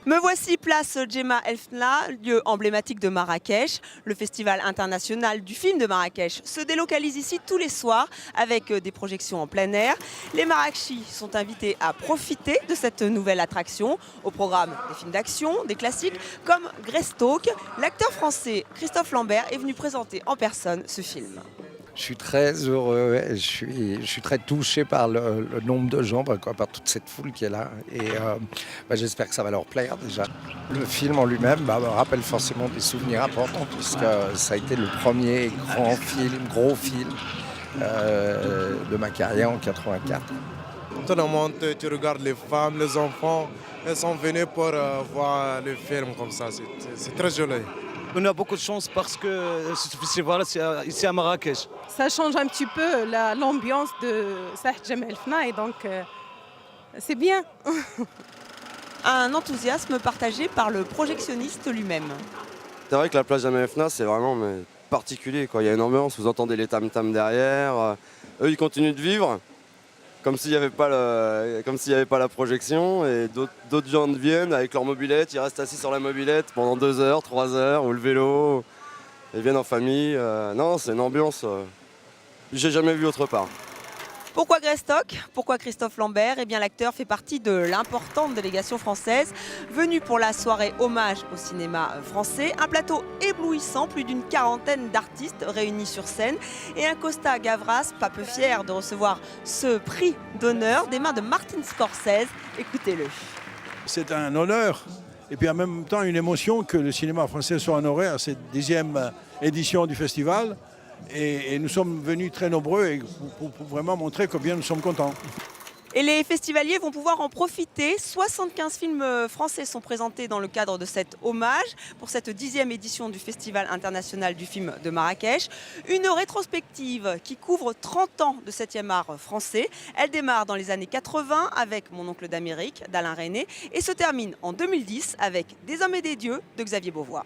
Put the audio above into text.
Me voici place Djema El Fna, lieu emblématique de Marrakech. Le festival international du film de Marrakech se délocalise ici tous les soirs avec des projections en plein air. Les Marrakechis sont invités à profiter de cette nouvelle attraction. Au programme des films d'action, des classiques comme Greystoke. L'acteur français Christophe Lambert est venu présenter en personne ce film. Je suis très heureux, ouais. Je suis très touché par le nombre de gens, par toute cette foule qui est là. Et j'espère que ça va leur plaire déjà. Le film en lui-même me rappelle forcément des souvenirs importants puisque ça a été le premier gros film de ma carrière en 84. Tout le monde, tu regardes les femmes, les enfants, elles sont venues pour voir le film comme ça. C'est très joli. On a beaucoup de chance parce que ce festival c'est ici à Marrakech. Ça change un petit peu l'ambiance de Djema El Fna et donc c'est bien. Un enthousiasme partagé par le projectionniste lui-même. C'est vrai que la place Djema El Fna c'est vraiment particulier, quoi. Il y a une ambiance, vous entendez les tam-tams derrière. Eux ils continuent de vivre comme s'il n'y avait pas la projection et d'autres gens viennent avec leur mobilette, ils restent assis sur la mobilette pendant 2 heures, 3 heures ou le vélo, ils viennent en famille. Non, c'est une ambiance que j'ai jamais vue autre part. Pourquoi Greystoke? Pourquoi Christophe Lambert? Eh bien, l'acteur fait partie de l'importante délégation française venue pour la soirée hommage au cinéma français. Un plateau éblouissant, plus d'une quarantaine d'artistes réunis sur scène et un Costa Gavras pas peu fier de recevoir ce prix d'honneur des mains de Martin Scorsese. Écoutez-le. C'est un honneur et puis en même temps une émotion que le cinéma français soit honoré à cette 10e édition du festival. Et nous sommes venus très nombreux et pour vraiment montrer combien nous sommes contents. Et les festivaliers vont pouvoir en profiter. 75 films français sont présentés dans le cadre de cet hommage pour cette 10e édition du Festival international du film de Marrakech. Une rétrospective qui couvre 30 ans de 7e art français. Elle démarre dans les années 80 avec Mon oncle d'Amérique d'Alain Resnais et se termine en 2010 avec Des hommes et des dieux de Xavier Beauvois.